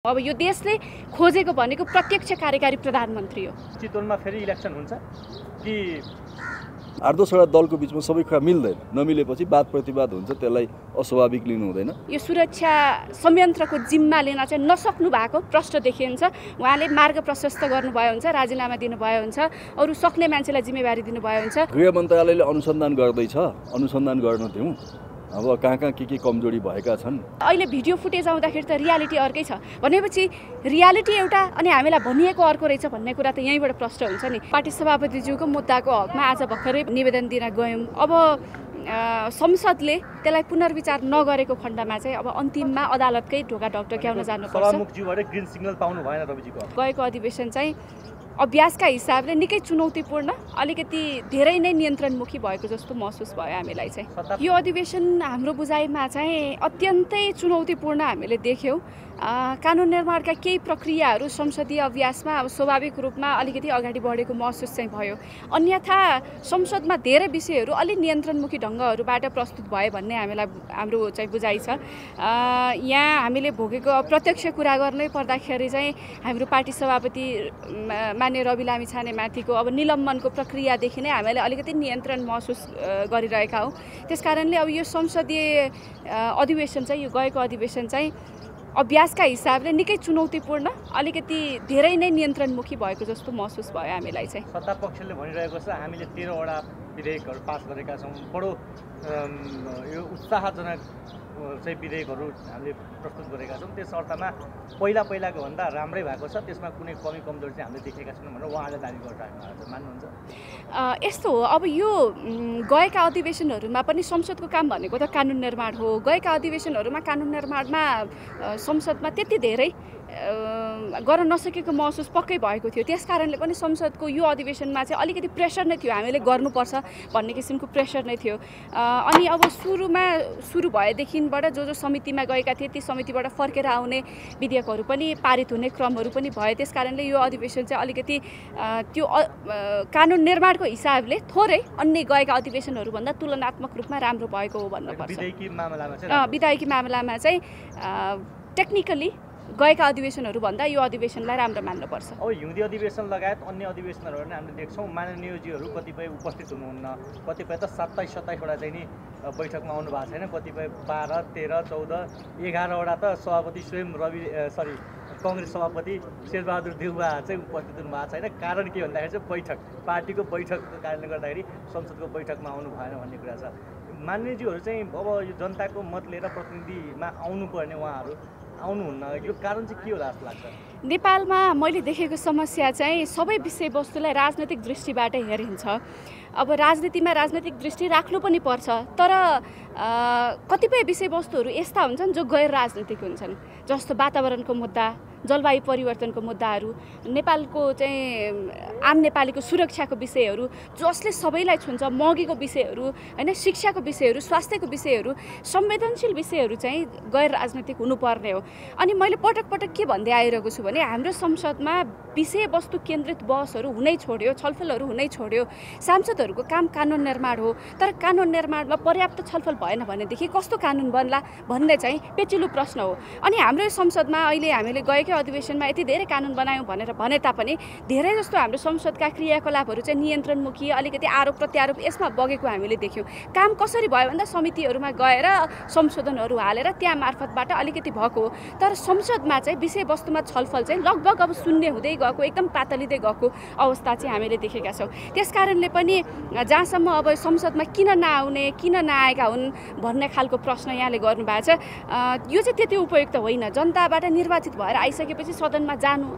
अब यो देशले खोजेको भनेको प्रत्यक्ष कार्यकारी प्रधानमन्त्री हो। चितवनमा फेरि इलेक्सन हुन्छ कि 8-10 दलको बीचमा सबै कुरा मिल्दैन, नमिलेपछि वाद प्रतिवाद हुन्छ, त्यसलाई अस्वाभाविक लिनु हुँदैन। यो सुरक्षा संयन्त्रको जिम्मा लिन चाहिँ नसक्नु भएको प्रश्न देखिन्छ। उहाँले मार्ग प्रशस्त गर्नुभयो हुन्छ, राजीनामा दिनुभयो हुन्छ, अरू सक्ने मान्छेलाई जिम्मेवारी दिनुभयो हुन्छ। गृह मन्त्रालयले अनुसन्धान गर्दैछ, अनुसन्धान गर्न दिउँ। अब कहाँ के कमजोरी भएका छन्। अहिले भिडियो फुटेज आउँदाखेरि त रियालिटी अर्कै छ भनेपछि रियालिटी एउटा अनि हामीलाई भनिएको अर्को रहेछ भन्ने कुरा त यहीँबाट प्रश्न हुन्छ नि। पार्टी सभापतिज्यूको मुद्दाको हकमा आज भर्खरै निवेदन दिन गयौँ। अब संसदले त्यसलाई पुनर्विचार नगरेको खण्डमा चाहिँ अब अन्तिममा अदालतकै ढोका ढकढक्याउन जानुपर्छ। सभामुखज्यूबाट ग्रिन सिग्नल पाउनु भएन रविजीको। गएको अधिवेशन चाहिँ अभ्यासका हिसाबले निकै चुनौतीपूर्ण, अलिकति धेरै नै नियन्त्रणमुखी भएको जस्तो महसुस भयो हामीलाई चाहिँ। यो अधिवेशन हाम्रो बुझाइमा चाहिँ अत्यन्तै चुनौतीपूर्ण हामीले देख्यौँ। कानुन निर्माणका केही प्रक्रियाहरू संसदीय अभ्यासमा अब स्वाभाविक रूपमा अलिकति अगाडि बढेको महसुस चाहिँ भयो। अन्यथा संसदमा धेरै विषयहरू अलि नियन्त्रणमुखी ढङ्गहरूबाट प्रस्तुत भयो भन्ने हाम्रो चाहिँ बुझाइ छ। यहाँ हामीले भोगेको प्रत्यक्ष कुरा गर्नै पर्दाखेरि चाहिँ हाम्रो पार्टी सभापति मान्य रवि लामिछानेमाथिको अब निलम्बनको प्रक्रियादेखि नै हामीले अलिकति नियन्त्रण महसुस गरिरहेका हौँ। त्यसकारणले अब यो संसदीय अधिवेशन चाहिँ, यो गएको अधिवेशन चाहिँ अभ्यासका हिसाबले निकै चुनौतीपूर्ण, अलिकति धेरै नै नियन्त्रणमुखी भएको जस्तो महसुस भयो हामीलाई चाहिँ। सत्ता पक्षले भनिरहेको छ हामीले 13वटा विधेयकहरू पास गरेका छौँ, बडो यो उत्साहजनक चाहिँ विधेयकहरू हामीले प्रस्तुत गरेका छौँ। त्यस अर्थमा पहिलाको भन्दा राम्रै भएको छ, त्यसमा कुनै कमी कमजोरी चाहिँ हामीले देखेका छैनौँ भनेर उहाँले दाबी गरिरहेको छ। मान्नुहुन्छ? यस्तो हो, अब यो गएका अधिवेशनहरूमा पनि संसदको काम भनेको त कानुन निर्माण हो। गएका अधिवेशनहरूमा कानुन निर्माणमा संसदमा त्यति धेरै गर्न नसकेको महसुस पक्कै भएको थियो। त्यस कारणले पनि संसदको यो अधिवेशनमा चाहिँ अलिकति प्रेसर नै थियो, हामीले गर्नुपर्छ भन्ने किसिमको प्रेसर नै थियो। अनि अब सुरु भएदेखिबाट जो समितिमा गएका थिए ती समितिबाट फर्केर आउने विधेयकहरू पनि पारित हुने क्रमहरू पनि भए। त्यस कारणले यो अधिवेशन चाहिँ अलिकति त्यो कानुन निर्माणको हिसाबले थोरै अन्य गएका अधिवेशनहरूभन्दा तुलनात्मक रूपमा राम्रो भएको हो भन्नुपर्छ। विधायकी मामलामा चाहिँ टेक्निकली गएका अधिवेशनहरूभन्दा यो अधिवेशनलाई राम्रो मान्नुपर्छ। अब हिउँदी अधिवेशन लगायत अन्य अधिवेशनहरू पनि हामीले देख्छौँ माननीयज्यूहरू कतिपय उपस्थित हुनुहुन्न, कतिपय त 27-28वटा चाहिँ नि बैठकमा आउनु भएको छैन, कतिपय 12, 13, 14, 11वटा त सभापति स्वयं कङ्ग्रेस सभापति शेरबहादुर देउवा चाहिँ उपस्थित हुनुभएको छैन। कारण के भन्दाखेरि चाहिँ बैठक, पार्टीको बैठकको कारणले गर्दाखेरि संसदको बैठकमा आउनु भएन भन्ने कुरा छ। माननीयज्यूहरू चाहिँ अब यो जनताको मत लिएर प्रतिनिधिमा आउनुपर्ने उहाँहरू आउनुहुन्न, यो कारण चाहिँ के होला जस्तो लाग्छ? नेपालमा मैले देखेको समस्या चाहिँ सबै विषयवस्तुलाई राजनैतिक दृष्टिबाट हेरिन्छ। अब राजनीतिमा राजनैतिक दृष्टि राख्नु पनि पर्छ, तर कतिपय विषयवस्तुहरू यस्ता हुन्छन् जो गैर राजनीतिक हुन्छन्, जस्तो वातावरणको मुद्दा, जलवायु परिवर्तनको मुद्दाहरू, नेपालको चाहिँ आम नेपालीको सुरक्षाको विषयहरू जसले सबैलाई छुन्छ, महँगीको विषयहरू होइन, शिक्षाको विषयहरू, स्वास्थ्यको विषयहरू, संवेदनशील विषयहरू चाहिँ गैर राजनीतिक हुनुपर्ने हो। अनि मैले पटक के भन्दै आइरहेको छु भने हाम्रो संसदमा विषयवस्तु केन्द्रित बहसहरू हुनै छोड्यो, छलफलहरू हुनै छोड्यो। सांसदहरूको काम कानुन निर्माण हो, तर कानुन निर्माणमा पर्याप्त छलफल भएन भनेदेखि कस्तो कानुन बन्ला भन्ने चाहिँ पेचिलो प्रश्न हो। अनि हाम्रो संसदमा अहिले हामीले गएकै अधिवेशनमा यति धेरै कानुन बनायौँ भनेर भने तापनि धेरै जस्तो हाम्रो संसदका क्रियाकलापहरू चाहिँ नियन्त्रणमुखी, अलिकति आरोप प्रत्यारोप यसमा बगेको हामीले देख्यौँ। काम कसरी भयो भन्दा समितिहरूमा गएर संशोधनहरू हालेर त्यहाँ मार्फतबाट अलिकति भएको हो, तर संसदमा चाहिँ विषयवस्तुमा छलफल चाहिँ लगभग अब शून्य हुँदै गएको, एकदम पातलिँदै गएको अवस्था चाहिँ हामीले देखेका छौँ। त्यस कारणले पनि जहाँसम्म अब संसदमा किन नआउने, किन नआएका हुन् भन्ने खालको प्रश्न यहाँले गर्नुभएको छ, यो चाहिँ त्यति उपयुक्त होइन। जनताबाट निर्वाचित भएर आइसकेपछि सदनमा जानु,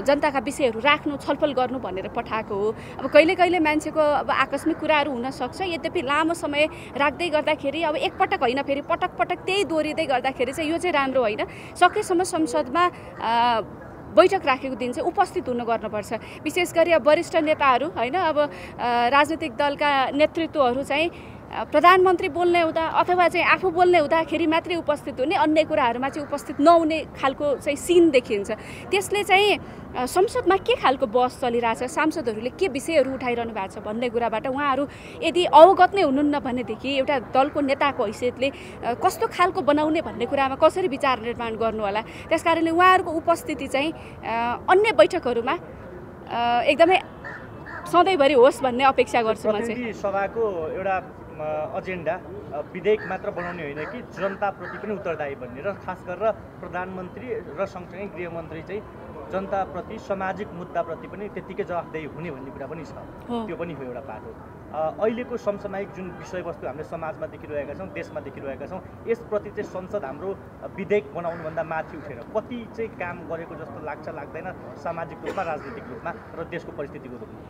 जनताका विषयहरू राख्नु, छलफल गर्नु भनेर पठाएको हो। अब कहिले मान्छेको अब आकस्मिक कुराहरू हुनसक्छ, यद्यपि लामो समय राख्दै गर्दाखेरि अब एकपटक होइन फेरि पटक त्यही दोहोरिँदै गर्दाखेरि चाहिँ यो चाहिँ राम्रो होइन। सकेसम्म संसदमा बैठक राखेको दिन चाहिँ उपस्थित गर्नुपर्छ। विशेष गरी अब वरिष्ठ नेताहरू होइन, अब राजनीतिक दलका नेतृत्वहरू चाहिँ प्रधानमन्त्री बोल्ने हुँदा अथवा चाहिँ आफू बोल्ने हुँदाखेरि मात्रै उपस्थित हुने, अन्य कुराहरूमा चाहिँ उपस्थित नहुने खालको चाहिँ सिन देखिन्छ। त्यसले चाहिँ संसदमा के खालको बहस चलिरहेछ, सांसदहरूले के विषयहरू उठाइरहनु भएको छ भन्ने कुराबाट उहाँहरू यदि अवगत नै हुनुहुन्न भनेदेखि एउटा दलको नेताको हैसियतले कस्तो खालको बनाउने भन्ने कुरामा कसरी विचार निर्माण गर्नु होला। त्यसकारणले उहाँहरूको उपस्थिति चाहिँ अन्य बैठकहरूमा एकदमै सधैँभरि होस् भन्ने अपेक्षा गर्छु म चाहिँ। प्रतिनिधि सभाको एउटा एजेन्डा विधेयक मात्र बनाउने होइन कि जनताप्रति पनि उत्तरदायी बन्ने, र खास गरेर प्रधानमन्त्री र सँगसँगै गृहमन्त्री चाहिँ जनताप्रति सामाजिक मुद्दाप्रति पनि त्यत्तिकै जवाफदेही हुने भन्ने कुरा पनि छ। त्यो पनि हो एउटा बाटो। अहिलेको समसामयिक जुन विषयवस्तु हामीले समाजमा देखिरहेका छौँ, देशमा देखिरहेका छौँ, यसप्रति चाहिँ संसद हाम्रो विधेयक बनाउनुभन्दा माथि उठेर कति चाहिँ काम गरेको जस्तो लाग्छ लाग्दैन सामाजिक रूपमा, राजनीतिक रूपमा र देशको परिस्थितिको रूपमा?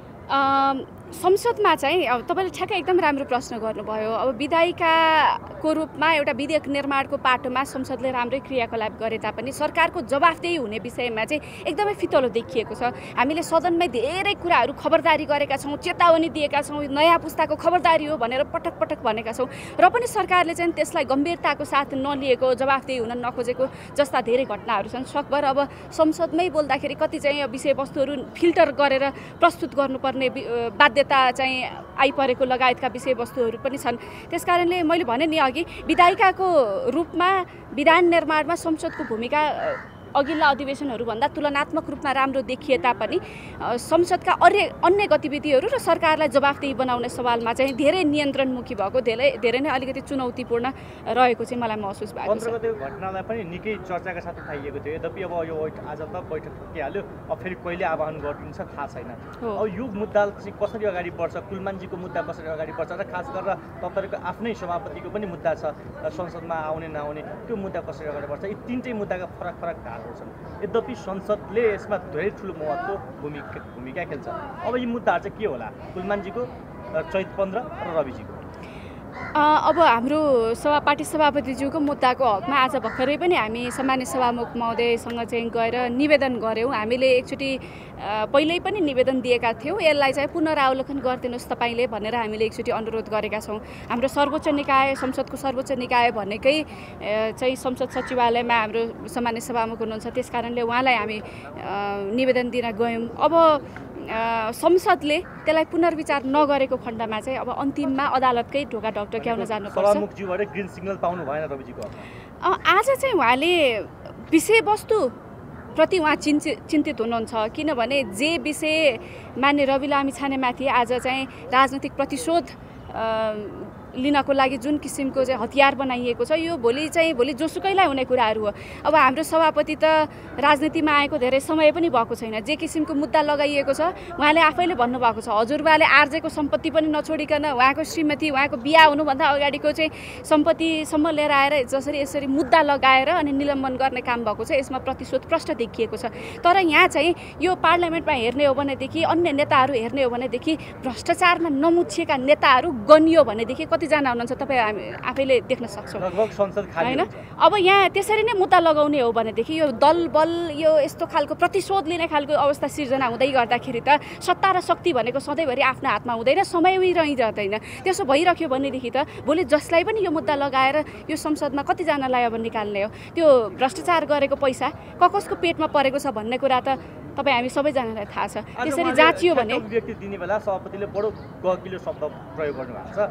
संसदमा चाहिँ अब तपाईँले ठ्याक्कै एकदम राम्रो प्रश्न गर्नुभयो। अब विधायिकाको रूपमा एउटा विधेयक निर्माणको पाटोमा संसदले राम्रै क्रियाकलाप गरे तापनि सरकारको जवाफदेही हुने विषयमा चाहिँ एकदमै फितलो देखिएको छ। हामीले सदनमै धेरै कुराहरू खबरदारी गरेका छौँ, चेतावनी दिएका छौँ, नयाँ पुस्ताको खबरदारी हो भनेर पटक पटक भनेका छौँ, र पनि सरकारले चाहिँ त्यसलाई गम्भीरताको साथ नलिएको, जवाफदेही हुन नखोजेको जस्ता धेरै घटनाहरू छन्। सकभर अब संसदमै बोल्दाखेरि कति चाहिँ विषयवस्तुहरू फिल्टर गरेर प्रस्तुत गर्नुपर्ने बाध्यता चाहिँ आइपरेको लगायतका विषयवस्तुहरू पनि छन्। त्यसकारणले मैले भने नि अघि विधायिकाको रूपमा विधान निर्माणमा संसदको भूमिका अघिल्ला अधिवेशनहरूभन्दा तुलनात्मक रूपमा राम्रो देखिए तापनि संसदका अन्य गतिविधिहरू र सरकारलाई जवाफदेही बनाउने सवालमा चाहिँ धेरै नियन्त्रणमुखी भएको, धेरै नै अलिकति चुनौतीपूर्ण रहेको चाहिँ मलाई महसुस भएको छ। 15 गतेको घटनालाई पनि निकै चर्चाका साथ उठाइएको थियो। यद्यपि अब यो आज त बैठक सकिहाल्यो, अब फेरि कहिले आह्वान गरिन्छ थाहा छैन। अब यो मुद्दा चाहिँ कसरी अगाडि बढ्छ, कुलमानजीको मुद्दा कसरी अगाडि बढ्छ, र खास गरेर तपाईँहरूको आफ्नै सभापतिको पनि मुद्दा छ संसदमा आउने नआउने, त्यो मुद्दा कसरी अगाडि बढ्छ, यी तिनटै मुद्दाका फरक फरक धार छन्। यद्यपि संसदले यसमा धेरै ठुलो महत्त्व भूमिका खेल्छ। अब यी मुद्दाहरू चाहिँ के होला, कुलमानजीको, चैत 15 र रविजीको? अब हाम्रो पार्टी सभापतिज्यूको मुद्दाको हकमा आज भर्खरै पनि हामी सामान्य सभामुख महोदयसँग चाहिँ गएर निवेदन गऱ्यौँ। हामीले एकचोटि पहिल्यै पनि निवेदन दिएका थियौँ, यसलाई चाहिँ पुनरावलोकन गरिदिनुहोस् तपाईँले भनेर हामीले एकचोटि अनुरोध गरेका छौँ। हाम्रो सर्वोच्च निकाय, संसदको सर्वोच्च निकाय भनेकै चाहिँ संसद सचिवालयमा हाम्रो सामान्य सभामुख हुनुहुन्छ, त्यस कारणले उहाँलाई हामी निवेदन दिन गयौँ। अब संसदले त्यसलाई पुनर्विचार नगरेको खण्डमा चाहिँ अब अन्तिममा अदालतकै ढोका ढकढक्याउन जानुपर्छ। सभामुखज्यूबाट ग्रिन सिग्नल पाउनु भएन रविजीको? आज चाहिँ उहाँले विषयवस्तु प्रति उहाँ चिन्तित हुनुहुन्छ, किनभने जे विषय मान्य रवि लामिछानेमाथि आज चाहिँ राजनीतिक प्रतिशोध लिनको लागि जुन किसिमको चाहिँ हतियार बनाइएको छ, यो भोलि जोसुकैलाई हुने कुराहरू हो। अब हाम्रो सभापति त राजनीतिमा आएको धेरै समय पनि भएको छैन, जे किसिमको मुद्दा लगाइएको छ उहाँले आफैले भन्नुभएको छ, हजुरबाले आर्जेको सम्पत्ति पनि नछोडिकन उहाँको श्रीमती, उहाँको बिहा हुनुभन्दा अगाडिको चाहिँ सम्पत्तिसम्म लिएर आएर यसरी मुद्दा लगाएर अनि निलम्बन गर्ने काम भएको छ। यसमा प्रतिशोध प्रष्ट देखिएको छ। तर यहाँ चाहिँ यो पार्लियामेन्टमा हेर्ने हो भनेदेखि, अन्य नेताहरू हेर्ने हो भनेदेखि भ्रष्टाचारमा नमुछिएका नेताहरू गनियो भनेदेखि कतिजना हुनुहुन्छ तपाईँ हामी आफैले देख्न सक्छौँ होइन। अब यहाँ त्यसरी नै मुद्दा लगाउने हो भनेदेखि यो दल बल यो यस्तो खालको प्रतिशोध लिने खालको अवस्था सिर्जना हुँदै गर्दाखेरि त सत्ता र शक्ति भनेको सधैँभरि आफ्नो हातमा हुँदैन, समयमै रहिरहँदैन। त्यसो भइरह्यो भनेदेखि त भोलि जसलाई पनि यो मुद्दा लगाएर यो संसदमा कतिजनालाई अब निकाल्ने हो, त्यो भ्रष्टाचार गरेको पैसा कसको पेटमा परेको छ भन्ने कुरा त तपाईँ हामी सबैजनालाई थाहा छ। त्यसरी जाँचियो भने व्यक्ति दिने बेला सभापतिले बडो गहकिलो शब्द प्रयोग गर्नुभएको छ,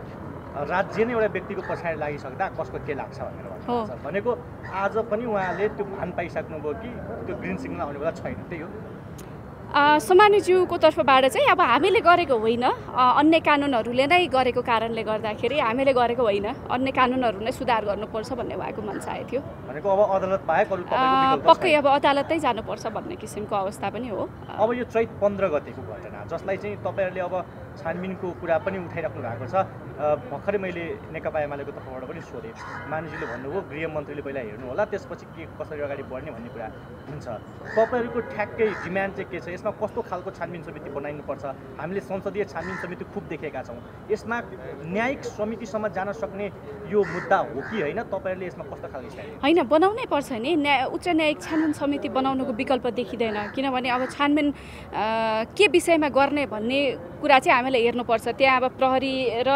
राज्य नै एउटा व्यक्तिको पछाडि लागिसक्दा कसको के लाग्छ भनेर भन्नुहुन्छ। भनेको आज पनि उहाँले त्यो भान पाइसक्नुभयो कि त्यो ग्रिन सिग्नल आउने बेला छैन, त्यही हो? समान्यज्यूको तर्फबाट चाहिँ अब हामीले गरेको होइन, अन्य कानुनहरूले नै गरेको कारणले गर्दाखेरि हामीले गरेको होइन, अन्य कानुनहरू नै सुधार गर्नुपर्छ भन्ने उहाँको मनसाय थियो। भनेको अब अदालत बाहेक अरू पक्कै अब अदालतै जानुपर्छ भन्ने किसिमको अवस्था पनि हो। अब यो चैत 15 गतेको घटना जसलाई चाहिँ तपाईँहरूले अब छानबिनको कुरा पनि उठाइराख्नु भएको छ, भर्खरै मैले नेकपा एमालेको तर्फबाट पनि सोधेँ, मानिसले भन्नुभयो गृहमन्त्रीले पहिला हेर्नु होला, त्यसपछि के कसरी अगाडि बढ्ने भन्ने कुरा हुन्छ। तपाईँहरूको ठ्याक्कै डिमान्ड चाहिँ के छ, यसमा कस्तो खालको छानबिन समिति बनाइनुपर्छ? हामीले संसदीय छानबिन समिति खुब देखेका छौँ, यसमा न्यायिक समितिसम्म जान सक्ने यो मुद्दा हो कि होइन? तपाईँहरूले यसमा कस्तो खालको होइन बनाउनै पर्छ नि, उच्च न्यायिक छानबिन समिति बनाउनुको विकल्प देखिँदैन, किनभने अब छानबिन के विषयमा गर्ने भन्ने कुरा चाहिँ हामीलाई हेर्नुपर्छ। त्यहाँ अब प्रहरी र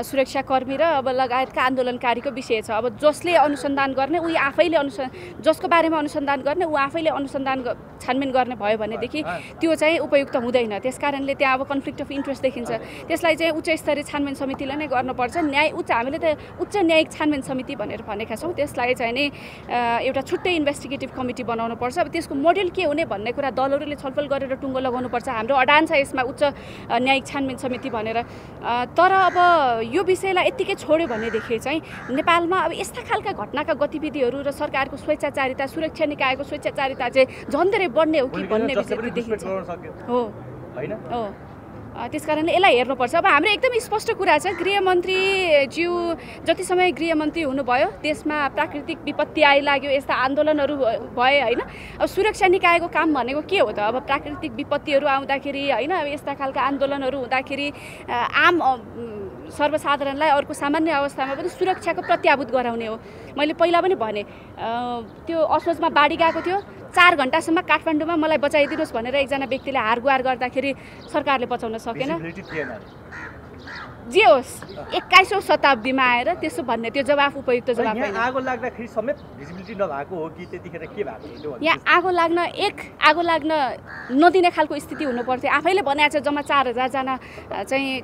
सुरक्षाकर्मी र अब लगायतका आन्दोलनकारीको विषय छ। अब जसले अनुसन्धान गर्ने ऊ आफैले जसको बारेमा अनुसन्धान गर्ने ऊ आफैले छानबिन गर्ने भयो भनेदेखि त्यो चाहिँ उपयुक्त हुँदैन। त्यसकारणले त्यहाँ अब कन्फ्लिक्ट अफ इन्ट्रेस्ट देखिन्छ। त्यसलाई चाहिँ उच्च स्तरीय छानबिन समितिले नै गर्नुपर्छ। हामीले त उच्च न्यायिक छानबिन समिति भनेर भनेका छौँ। त्यसलाई चाहिँ नि एउटा छुट्टै इन्भेस्टिगेटिभ कमिटी बनाउनुपर्छ। अब त्यसको मोडेल के हुने भन्ने कुरा दलहरूले छलफल गरेर टुङ्गो लगाउनुपर्छ। हाम्रो अडान छ यसमा उच्च न्यायिक छानबिन समिति भनेर। तर अब यो विषयलाई यत्तिकै छोड्यो भनेदेखि चाहिँ नेपालमा अब यस्ता खालका घटनाका गतिविधिहरू र सरकारको स्वेच्छाचारिता, सुरक्षा निकायको स्वेच्छाचारिता चाहिँ झन् धेरै बढ्ने हो कि भन्ने विषय देखिन्छ। हो होइन हो। त्यसकारणले यसलाई हेर्नुपर्छ। अब हाम्रो एकदम स्पष्ट कुरा छ, गृहमन्त्रीज्यू जति समय गृहमन्त्री हुनुभयो देशमा प्राकृतिक विपत्ति आइलाग्यो, यस्ता आन्दोलनहरू भए होइन। अब सुरक्षा निकायको काम भनेको के हो त? अब प्राकृतिक विपत्तिहरू आउँदाखेरि होइन, अब यस्ता खालका आन्दोलनहरू हुँदाखेरि आम सर्वसाधारणलाई अर्को सामान्य अवस्थामा पनि सुरक्षाको प्रत्याभूत गराउने हो। मैले पहिला पनि भने त्यो असोजमा बाढी गएको थियो, 4 घण्टासम्म काठमाडौँमा मलाई बचाइदिनुहोस् भनेर एकजना व्यक्तिले हारगुहार गर्दाखेरि सरकारले बचाउन सकेन। जे होस् 21औं शताब्दीमा आएर त्यसो भन्ने त्यो जवाफ उपयुक्त जवाफ होइन। आगो लाग्दाखेरि समेत भिजिबिलिटी नभएको हो कि त्यतिखेर के भएको थियो? यहाँ आगो लाग्न नदिने खालको स्थिति हुनु पर्थ्यो। आफैले भनेको छ जम्मा 4000 जना चाहिँ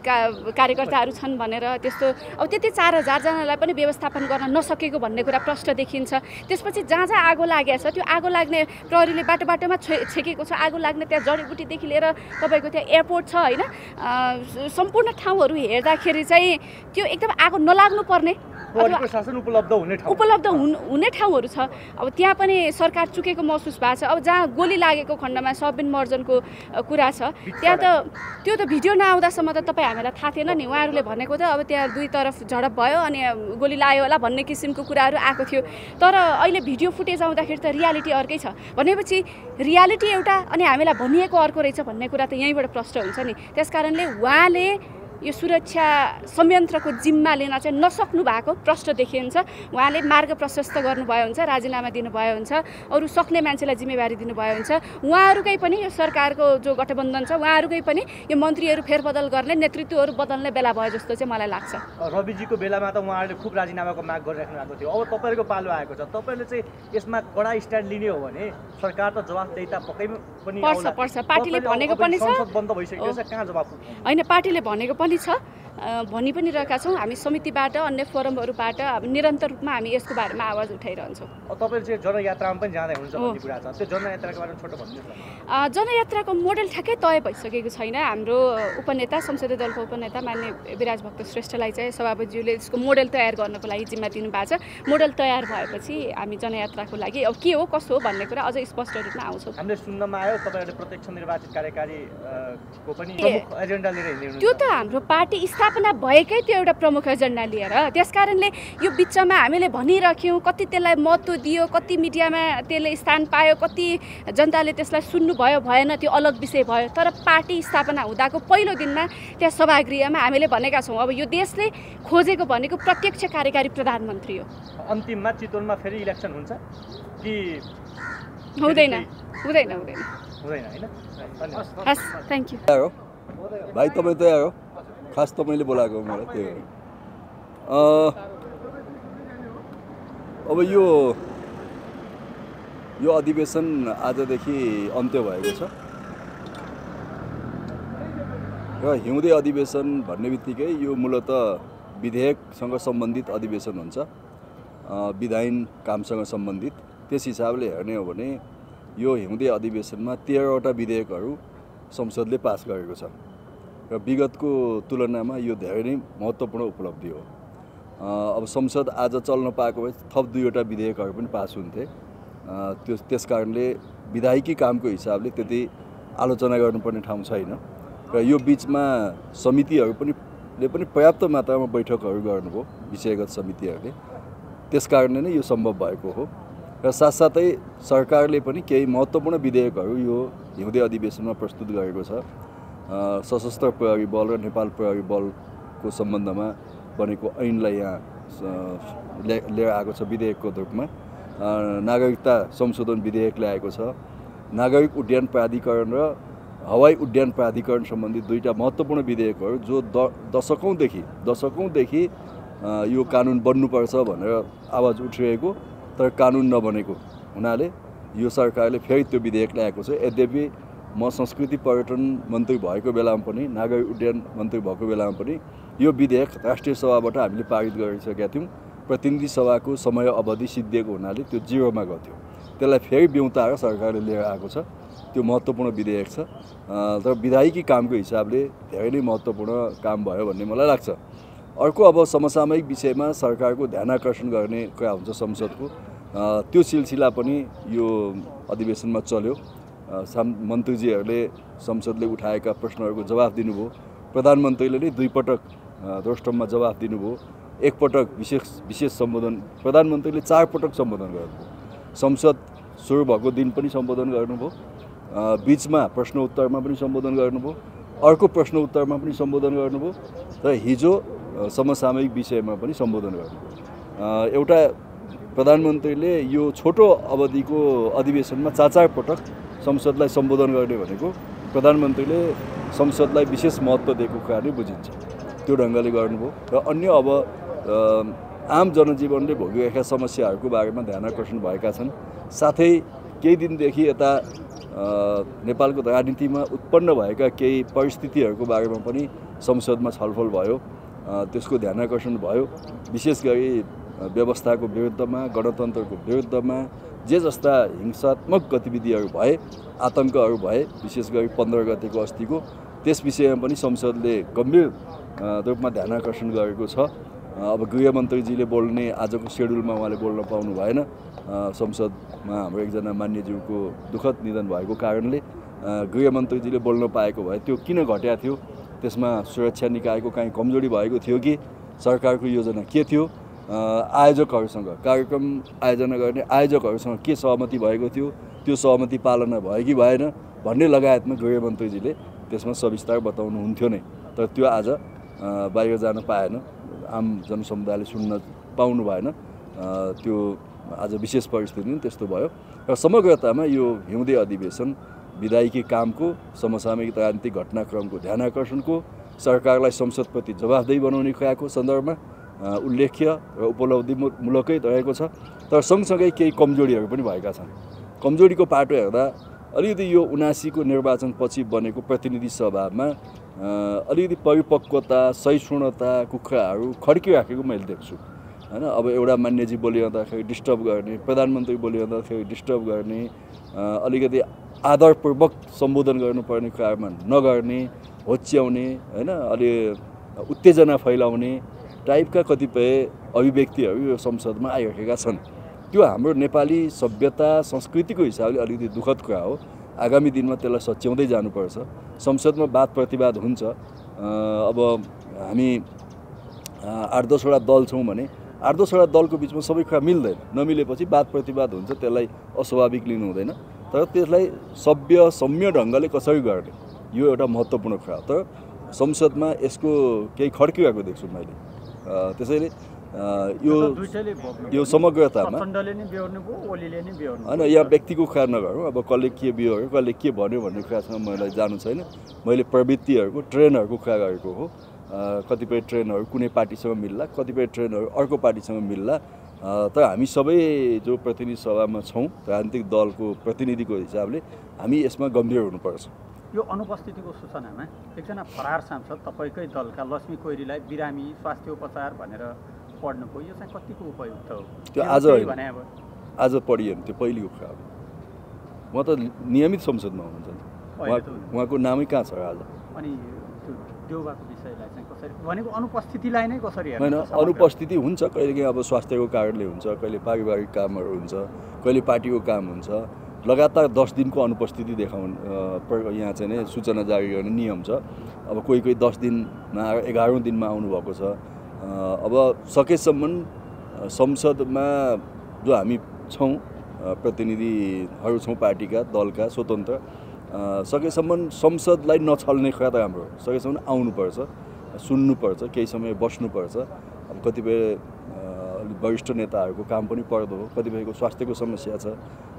कार्यकर्ताहरू छन् भनेर। त्यस्तो अब त्यति 4000 जनालाई पनि व्यवस्थापन गर्न नसकेको भन्ने कुरा प्रष्ट देखिन्छ। त्यसपछि जहाँ आगो लागेको छ त्यो आगो लाग्ने प्रहरीले बाटोमा छेकेको छ। आगो लाग्ने त्यहाँ जडीबुटीदेखि लिएर तपाईँको त्यहाँ एयरपोर्ट छ होइन, सम्पूर्ण ठाउँहरू हेर्दाखेरि चाहिँ त्यो एकदम आगो नलाग्नु पर्ने उपलब्ध हुने ठाउँहरू छ। अब त्यहाँ पनि सरकार चुकेको महसुस भएको छ। अब जहाँ गोली लागेको खण्डमा सबबिन मर्जनको कुरा छ, त्यहाँ त त्यो त भिडियो नआउँदासम्म त तपाईँ हामीलाई थाहा थिएन नि। उहाँहरूले भनेको त अब त्यहाँ दुई तरफ झडप भयो अनि गोली लाग्यो होला भन्ने किसिमको कुराहरू आएको थियो। तर अहिले भिडियो फुटेज आउँदाखेरि त रियालिटी अर्कै छ भनेपछि रियालिटी एउटा अनि हामीलाई भनिएको अर्को रहेछ भन्ने कुरा त यहीँबाट प्रष्ट हुन्छ नि। त्यसकारणले उहाँले यो सुरक्षा संयन्त्रको जिम्मा लिन चाहिँ नसक्नु भएको प्रष्ट देखिन्छ। उहाँले मार्ग प्रशस्त गर्नुभयो हुन्छ, राजीनामा दिनुभयो हुन्छ, अरू सक्ने मान्छेलाई जिम्मेवारी दिनुभयो हुन्छ। उहाँहरूकै पनि यो सरकारको जो गठबन्धन छ उहाँहरूकै पनि यो मन्त्रीहरू फेरबदल गर्ने, नेतृत्वहरू बदल्ने बेला भयो जस्तो चाहिँ मलाई लाग्छ। रविजीको बेलामा त उहाँहरूले खुब राजीनामाको माग गरिराख्नु भएको थियो। अब तपाईँहरूको पालो आएको छ, तपाईँले चाहिँ यसमा कडा स्ट्यान्ड लिने हो भने सरकार त जवाफदेहिता पक्कै पनि पर्छ। पार्टीले भनेको पनि छ, संसद बन्द भइसकेको छ, कहाँ जवाफ होइन। पार्टीले भनेको पनि छ, भनि पनि रहेका छौँ। हामी समितिबाट अन्य फोरमहरूबाट निरन्तर रूपमा हामी यसको बारेमा आवाज उठाइरहन्छौँ। तपाईँले चाहिँ जनयात्रामा पनि जाँदै हुनुहुन्छ भन्ने कुरा छ, त्यो जनयात्राको बारेमा छोटो भन्नुहोस् न। जनयात्राको मोडेल ठ्याक्कै तय भइसकेको छैन। हाम्रो उपनेता, संसदीय दलको उपनेता मान्य विराज भक्त श्रेष्ठलाई चाहिँ सभापतिज्यूले यसको मोडेल तयार गर्नको लागि जिम्मा दिनुभएको छ। मोडेल तयार भएपछि हामी जनयात्राको लागि अब के हो कसो हो भन्ने कुरा अझै स्पष्ट रूपमा आउँछौँ। हामीले सुन्नमा आयो तपाईँहरूले प्रत्यक्ष निर्वाचित कार्यकारीको पनि प्रमुख एजेन्डा लिएर हिँड्नुहुन्छ। त्यो त हाम्रो पार्टी स्थापना भएकै त्यो एउटा प्रमुख एजेन्डा लिएर। त्यसकारणले यो बिचमा हामीले भनिराख्यौँ, कति त्यसलाई महत्त्व दियो, कति मिडियामा त्यसले स्थान पायो, कति जनताले त्यसलाई सुन्नुभयो भएन त्यो अलग विषय भयो। तर पार्टी स्थापना हुँदाको पहिलो दिनमा त्यहाँ सभागृहमा हामीले भनेका छौँ अब यो देशले खोजेको भनेको प्रत्यक्ष कार्यकारी प्रधानमन्त्री हो। अन्तिममा चितवनमा फेरि इलेक्सन हुन्छ कि हुँदैन? होइन? हस्, थ्याङ्क यू भाइ। तपाईँ तयार हो? खास तपाईँले बोलाएको मलाई त्यो अब यो अधिवेशन आजदेखि अन्त्य भएको छ र हिउँदे अधिवेशन भन्ने बित्तिकै यो मूलतः विधेयकसँग सम्बन्धित अधिवेशन हुन्छ, विधायन कामसँग सम्बन्धित। त्यस हिसाबले हेर्ने हो भने यो हिउँदे अधिवेशनमा 13वटा विधेयकहरू संसदले पास गरेको छ र विगतको तुलनामा यो धेरै नै महत्त्वपूर्ण उपलब्धि हो। अब संसद आज चल्न पाएको भए थप 2वटा विधेयकहरू पनि पास हुन्थे। त्यस कारणले विधायिकी कामको हिसाबले त्यति आलोचना गर्नुपर्ने ठाउँ छैन र यो बिचमा समितिहरू पनि पर्याप्त मात्रामा बैठकहरू गर्नुभयो, विषयगत समितिहरूले। त्यस कारणले नै यो सम्भव भएको हो र साथसाथै सरकारले पनि केही महत्त्वपूर्ण विधेयकहरू यो हिउँदे अधिवेशनमा प्रस्तुत गरेको छ। सशस्त्र प्रहरी बल र नेपाल प्रहरी बलको सम्बन्धमा बनेको ऐनलाई यहाँ लिएर आएको छ विधेयकको रूपमा। नागरिकता संशोधन विधेयक ल्याएको छ। नागरिक उड्डयन प्राधिकरण र हवाई उड्डयन प्राधिकरण सम्बन्धी दुईटा महत्त्वपूर्ण विधेयकहरू जो दशकौँदेखि यो कानुन बन्नुपर्छ भनेर आवाज उठिरहेको तर कानुन नबनेको हुनाले यो सरकारले फेरि त्यो विधेयक ल्याएको छ। यद्यपि म संस्कृति पर्यटन मन्त्री भएको बेलामा पनि नागरिक उड्डयन मन्त्री भएको बेलामा पनि यो विधेयक राष्ट्रिय सभाबाट हामीले पारित गरिसकेका थियौँ। प्रतिनिधि सभाको समय अवधि सिद्धिएको हुनाले त्यो जिरोमा गयो। त्यसलाई फेरि ब्यौताएर सरकारले लिएर आएको छ। त्यो महत्त्वपूर्ण विधेयक छ तर विधायिकी कामको हिसाबले धेरै नै महत्त्वपूर्ण काम भयो भन्ने मलाई लाग्छ। अर्को अब समसामयिक विषयमा सरकारको ध्यानाकर्षण गर्ने कुरा हुन्छ संसदको, त्यो सिलसिला पनि यो अधिवेशनमा चल्यो। मन्त्रीजीहरूले संसदले उठाएका प्रश्नहरूको जवाफ दिनुभयो। प्रधानमन्त्रीले नै 2 पटक रोस्टममा जवाफ दिनुभयो। एकपटक विशेष सम्बोधन प्रधानमन्त्रीले 4 पटक सम्बोधन गर्नुभयो। संसद सुरु भएको दिन पनि सम्बोधन गर्नुभयो, बीचमा प्रश्न उत्तरमा पनि सम्बोधन गर्नुभयो, अर्को प्रश्न उत्तरमा पनि सम्बोधन गर्नुभयो र हिजो समसामयिक विषयमा पनि सम्बोधन गर्नुभयो। एउटा प्रधानमन्त्रीले यो छोटो अवधिको अधिवेशनमा 4 पटक संसदलाई सम्बोधन गर्ने भनेको प्रधानमन्त्रीले संसदलाई विशेष महत्त्व दिएको कुरा नै बुझिन्छ। त्यो ढङ्गले गर्नुभयो र अन्य अब आम जनजीवनले भोगिरहेका समस्याहरूको बारेमा ध्यानाकर्षण भएका छन्। साथै केही दिनदेखि यता नेपालको राजनीतिमा उत्पन्न भएका केही परिस्थितिहरूको बारेमा पनि संसदमा छलफल भयो, त्यसको ध्यानाकर्षण भयो। विशेष गरी व्यवस्थाको विरुद्धमा, गणतन्त्रको विरुद्धमा जे जस्ता हिंसात्मक गतिविधिहरू भए, आतङ्कहरू भए, विशेष गरी 15 गतेको अस्तिको, त्यस विषयमा पनि संसदले गम्भीर रूपमा ध्यानाकर्षण गरेको छ। अब गृहमन्त्रीजीले बोल्ने आजको सेड्युलमा उहाँले बोल्न पाउनु भएन। संसदमा हाम्रो एकजना मान्यज्यूको दुःखद निधन भएको कारणले गृहमन्त्रीजीले बोल्न पाएको भए त्यो किन घट्या थियो, त्यसमा सुरक्षा निकायको काहीँ कमजोरी भएको थियो कि सरकारको योजना के थियो, आयोजकहरूसँग कार्यक्रम आयोजना गर्ने आयोजकहरूसँग के सहमति भएको थियो, त्यो सहमति पालना भयो कि भएन भन्ने लगायतमा गृहमन्त्रीजीले त्यसमा सविस्तार बताउनुहुन्थ्यो नै। तर त्यो आज बाहिर जान पाएन, आम जनसमुदायले सुन्न पाउनु भएन। त्यो आज विशेष परिस्थिति नै त्यस्तो भयो र समग्रतामा यो हिउँदे अधिवेशन विधायिकी कामको, समसामयिक राजनीतिक घटनाक्रमको ध्यानाकर्षणको, सरकारलाई संसदप्रति जवाफदेही बनाउने कुराको सन्दर्भमा उल्लेख्य र उपलब्धिमूलकै रहेको छ। तर सँगसँगै केही कमजोरीहरू पनि भएका छन्। कमजोरीको पाटो हेर्दा अलिकति यो 79 को निर्वाचनपछि बनेको प्रतिनिधि सभामा अलिकति परिपक्वता, सहिष्णुताको कुराहरू खड्किराखेको मैले देख्छु हैन। अब एउटा मान्यजी बोलिरहँदाखेरि डिस्टर्ब गर्ने, प्रधानमन्त्री बोलिरहँदाखेरि डिस्टर्ब गर्ने, अलिकति आदरपूर्वक सम्बोधन गर्नुपर्ने कुरामा नगर्ने, होच्याउने हैन, अलि उत्तेजना फैलाउने टाइपका कतिपय अभिव्यक्तिहरू यो संसदमा आइरहेका छन्। त्यो हाम्रो नेपाली सभ्यता संस्कृतिको हिसाबले अलिकति दुःखद कुरा हो। आगामी दिनमा त्यसलाई सच्याउँदै जानुपर्छ। संसदमा वाद प्रतिवाद हुन्छ। अब हामी 8-10 वटा दल छौँ भने 8-10 वटा दलको बिचमा सबै कुरा मिल्दैन, नमिलेपछि वाद प्रतिवाद हुन्छ, त्यसलाई अस्वाभाविक लिनु हुँदैन। तर त्यसलाई सौम्य ढङ्गले कसरी गर्ने यो एउटा महत्त्वपूर्ण कुरा हो। तर संसदमा यसको केही खड्किरहेको देख्छु मैले। त्यसैले यो समग्रतामा होइन, यहाँ व्यक्तिको कुरा नगरौँ। अब कसले के बिहोर्यो, कसले के भन्यो भन्ने कुरासँग मलाई जानु छैन। मैले प्रवृत्तिहरूको, ट्रेन्डहरूको कुरा गरेको हो। कतिपय ट्रेन्डहरू कुनै पार्टीसँग मिल्ला, कतिपय ट्रेन्डहरू अर्को पार्टीसँग मिल्ला। तर हामी सबै जो प्रतिनिधि सभामा छौँ, राजनीतिक दलको प्रतिनिधिको हिसाबले हामी यसमा गम्भीर हुनुपर्छ। यो अनुपस्थितिको सूचनामा एकजना फरार सांसद तपाईँकै दलका लक्ष्मी कोइरीलाई बिरामी स्वास्थ्य उपचार भनेर पढ्नुभयो, यो चाहिँ कतिको उपयुक्त हो? त्यो आज पढियो त्यो पहिलेको कुरा हो। म त नियमित संसदमा हुनुहुन्छ, उहाँको नामै कहाँ छ आज? अनि त्यो देउबाको विषयलाई चाहिँ कसरी भनेको, अनुपस्थितिलाई नै कसरी हेर्नु? होइन, अनुपस्थिति हुन्छ कहिलेकाहीँ, अब स्वास्थ्यको कारणले हुन्छ, कहिले पारिवारिक कामहरू हुन्छ, कहिले पार्टीको काम हुन्छ। लगातार 10 दिनको अनुपस्थिति यहाँ चाहिँ नै सूचना जारी गर्ने नियम छ। अब कोही 10 दिनमा 11औँ दिनमा आउनुभएको छ। अब सकेसम्म संसदमा जो हामी छौँ, प्रतिनिधिहरू छौँ पार्टीका, दलका, स्वतन्त्र, सकेसम्म संसदलाई नछल्ने कुरा त राम्रो हो। सकेसम्म आउनुपर्छ, सुन्नुपर्छ, केही समय बस्नुपर्छ। अब कतिपय वरिष्ठ नेताहरूको काम पनि पर्दो हो, कतिपयको स्वास्थ्यको समस्या छ,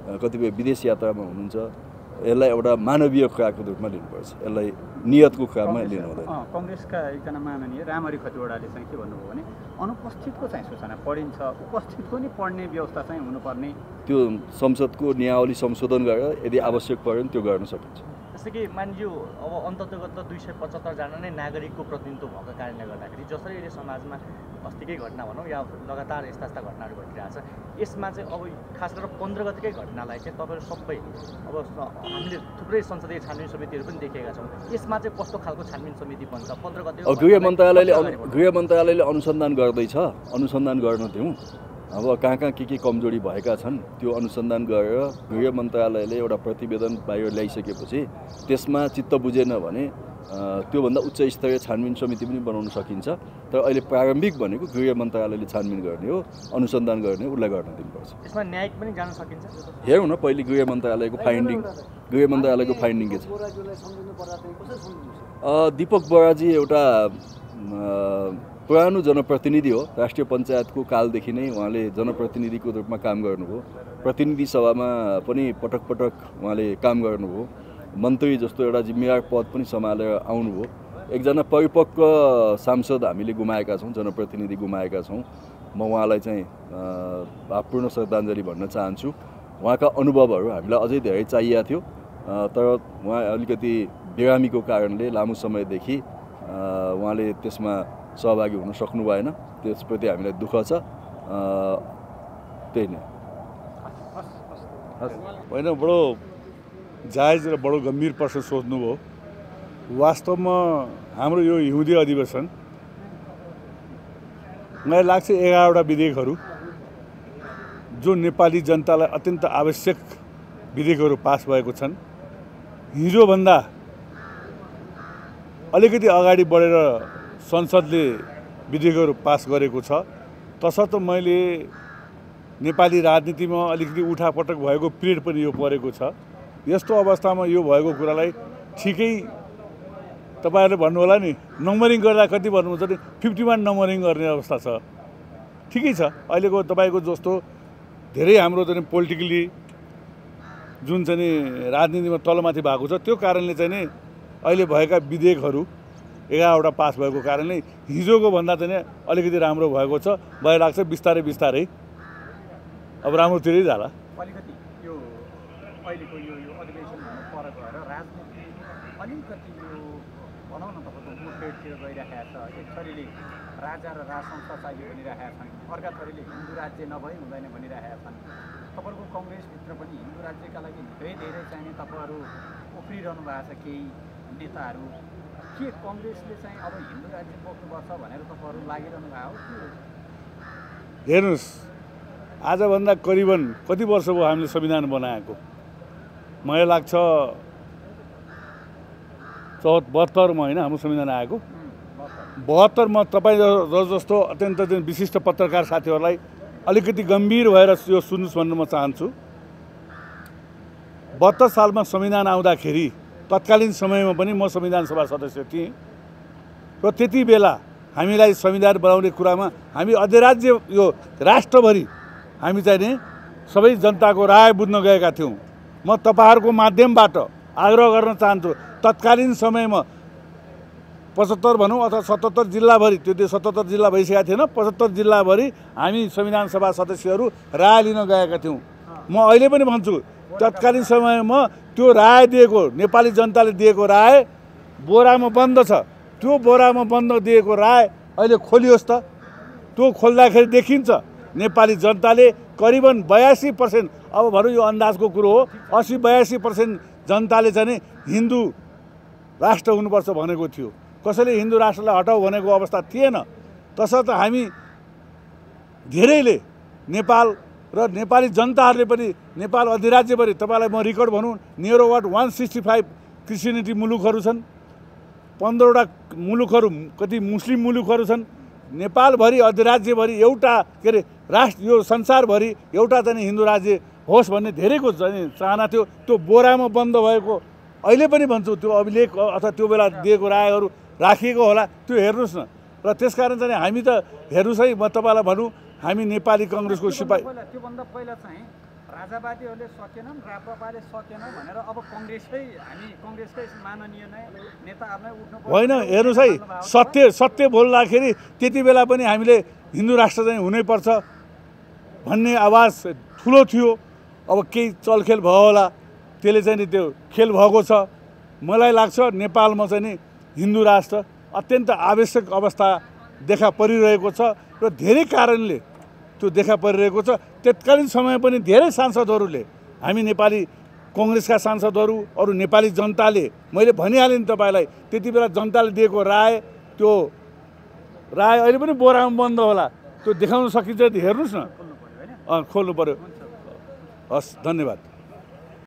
कतिपय विदेश यात्रामा हुनुहुन्छ, यसलाई एउटा मानवीय खुराकको रूपमा लिनुपर्छ, यसलाई नियतको खुराकमा लिनु हुँदैन। कङ्ग्रेसका एकजना माननीय रामहरि खतिवडाले चाहिँ के भन्नुभयो भने अनुपस्थितको चाहिँ सूचना पढिन्छ, उपस्थितको नि पढ्ने व्यवस्था चाहिँ हुनुपर्ने, त्यो संसदको नियावली संशोधन गरेर यदि आवश्यक पर्यो भने त्यो गर्न सकिन्छ। जस्तै कि मानिलियो अब अन्ततगत 275 जना नै नागरिकको प्रतिनिधित्व भएको कारणले गर्दाखेरि जसरी अहिले समाजमा अस्तिकै घटना भनौँ या लगातार यस्ता यस्ता घटनाहरू घटिरहेछ, यसमा चाहिँ अब खास गरेर 15 गतिकै घटनालाई चाहिँ तपाईँहरू सबै अब हामीले थुप्रै संसदीय छानबिन समितिहरू पनि देखेका छौँ, यसमा चाहिँ कस्तो खालको छानबिन समिति बन्छ? 15 गते गृह मन्त्रालयले अनुसन्धान गर्दैछ, अनुसन्धान गर्न दिउँ। अब कहाँ कहाँ के कमजोरी भएका छन् त्यो अनुसन्धान गरेर गृह मन्त्रालयले एउटा प्रतिवेदन बाहिर ल्याइसकेपछि त्यसमा चित्त बुझेन भने त्योभन्दा उच्च स्तरीय छानबिन समिति पनि बनाउन सकिन्छ। तर अहिले प्रारम्भिक भनेको गृह मन्त्रालयले छानबिन गर्ने हो, अनुसन्धान गर्ने, उसलाई गर्न दिनुपर्छ। यसमा न्यायिक पनि जान सकिन्छ? हेरौँ न पहिले गृह मन्त्रालयको फाइन्डिङ के छ। दीपक बोराजी एउटा पुरानो जनप्रतिनिधि हो, राष्ट्रिय पञ्चायतको कालदेखि नै उहाँले जनप्रतिनिधिको रूपमा काम गर्नुभयो, प्रतिनिधि सभामा पनि पटक पटक उहाँले काम गर्नुभयो, मन्त्री जस्तो एउटा जिम्मेवार पद पनि सम्हालेर आउनुभयो। एकजना परिपक्व सांसद हामीले गुमाएका छौँ, जनप्रतिनिधि गुमाएका छौँ। म उहाँलाई चाहिँ भावपूर्ण श्रद्धाञ्जली भन्न चाहन्छु। उहाँका अनुभवहरू हामीलाई अझै धेरै चाहिएको थियो, तर उहाँ अलिकति बिरामीको कारणले लामो समयदेखि उहाँले त्यसमा सहभागी हुन सक्नु भएन, त्यसप्रति हामीलाई दुःख छ। त्यही नै होइन, बडो जायज र बडो गम्भीर प्रश्न सोध्नुभयो। वास्तवमा हाम्रो यो हिउँदे अधिवेशन मलाई लाग्छ 11वटा विधेयकहरू जो नेपाली जनतालाई अत्यन्त आवश्यक विधेयकहरू पास भएको छन्। हिजोभन्दा अलिकति अगाडि बढेर संसदले विधेयकहरू पास गरेको छ। तसर्थ मैले नेपाली राजनीतिमा अलिकति उठापटक भएको पिरियड पनि यो परेको छ। यस्तो अवस्थामा यो भएको कुरालाई ठिकै तपाईँहरूले भन्नुहोला नि, नम्बरिङ गर्दा कति भन्नुहुन्छ नि, 51 नम्बरिङ गर्ने अवस्था छ। ठिकै छ, अहिलेको तपाईँको जस्तो धेरै हाम्रो चाहिँ पोलिटिकली जुन चाहिँ नि राजनीतिमा तलमाथि भएको छ, त्यो कारणले चाहिँ नि अहिले भएका विधेयकहरू 11वटा पास भएको कारणले हिजोको भन्दा चाहिँ अलिकति राम्रो भएको छ। मलाई लाग्छ बिस्तारै बिस्तारै अब राम्रोतिरै जाला। अलिकति यो अहिलेको यो अधिवेशन हुनु पर गएर राजनीति अलिकति यो भनौँ न तपाईँको मुठभेडतिर गइरहेको छ। एक थरीले राजा र राजसंस्था चाहियो भनिरहेका छन्, अर्का थरीले हिन्दू राज्य नभई हुँदैन भनिरहेका छन्। तपाईँहरूको कङ्ग्रेसभित्र पनि हिन्दू राज्यका लागि धेरै चाहिने तपाईँहरू उफ्रिरहनु भएको छ केही नेताहरू। के कङ्ग्रेसले चाहिँ अब हिन्दू राज्य बोक्नुपर्छ भनेर तपाईँहरू लागिरहनु भएको हो? हेर्नुहोस्, आजभन्दा करिबन कति वर्ष भयो हामीले संविधान बनाएको? मलाई लाग्छ 72मा होइन हाम्रो संविधान आएको। 72मा तपाईँ जस्तो अत्यन्त विशिष्ट पत्रकार साथीहरूलाई अलिकति गम्भीर भएर यो सुन्नुहोस् भन्न म चाहन्छु। 72 सालमा संविधान आउँदाखेरि तत्कालीन समयमा पनि म संविधान सभा सदस्य थिएँ र त्यति बेला हामीलाई संविधान बनाउने कुरामा हामी अधिराज्य यो राष्ट्रभरि हामी चाहिँ नि सबै जनताको राय बुझ्न गएका थियौँ। म तपाईँहरूको माध्यमबाट आग्रह गर्न चाहन्छु, तत्कालीन समयमा 75 भनौँ अथवा 77 जिल्लाभरि, त्यो 77 जिल्ला भइसकेको थिएन, 75 जिल्लाभरि हामी संविधान सभा सदस्यहरू राय लिन गएका थियौँ। म अहिले पनि भन्छु, तत्कालीन समयमा त्यो राय दिएको नेपाली जनताले दिएको राय बोरामा बन्द छ। त्यो बोरामा बन्द दिएको राय अहिले खोलियोस् त। त्यो खोल्दाखेरि देखिन्छ नेपाली जनताले करिबन 82%, अब भनौँ यो अन्दाजको कुरो हो, 80-82% जनताले चाहिँ हिन्दू राष्ट्र हुनुपर्छ भनेको थियो। कसैले हिन्दू राष्ट्रलाई हटाऊ भनेको अवस्था थिएन। तसर्थ हामी धेरैले नेपाल र नेपाली जनताहरूले पनि नेपाल अधिराज्यभरि, तपाईँलाई म रेकर्ड भनौँ, नियर अबाउट 165 क्रिस्चियनिटी मुलुकहरू छन्, 15वटा मुलुकहरू कति मुस्लिम मुलुकहरू छन्। नेपालभरि अधिराज्यभरि एउटा के अरे राष्ट्र यो संसारभरि एउटा चाहिँ हिन्दू राज्य होस् भन्ने धेरैको चाहिँ चाहना थियो। त्यो बोरामा बन्द भएको अहिले पनि भन्छु, त्यो अभिलेख अथवा त्यो बेला दिएको रायहरू राखिएको होला, त्यो हेर्नुहोस् न। र त्यसकारण चाहिँ हामी त हेर्नुहोस् है, म तपाईँलाई भनौँ, हामी नेपाली कङ्ग्रेसको सिपाही। त्योभन्दा पहिला चाहिँ राजावादीहरूले सकेनन्, राप्रपाले सकेन भनेर अब हामी कङ्ग्रेसकै माननीय नेताहरू नै उठ्नु होइन, हेर्नुहोस् है, सत्य बोल्दाखेरि त्यति बेला पनि हामीले हिन्दू राष्ट्र चाहिँ हुनैपर्छ भन्ने आवाज ठुलो थियो। अब केही चलखेल भयो होला, त्यसले चाहिँ नि त्यो खेल भएको छ। मलाई लाग्छ नेपालमा चाहिँ नि हिन्दू राष्ट्र अत्यन्त आवश्यक अवस्था देखा परिरहेको छ र धेरै कारणले त्यो देखा परिरहेको छ। तत्कालीन समय पनि धेरै सांसदहरूले, हामी नेपाली कङ्ग्रेसका सांसदहरू, अरू नेपाली जनताले, मैले भनिहालेँ नि तपाईँलाई, त्यति बेला जनताले दिएको राय, त्यो राय अहिले पनि बोरामा बन्द होला, त्यो देखाउन सकिन्छ। हेर्नुहोस् न, खोल्नु पऱ्यो। हस्, धन्यवाद।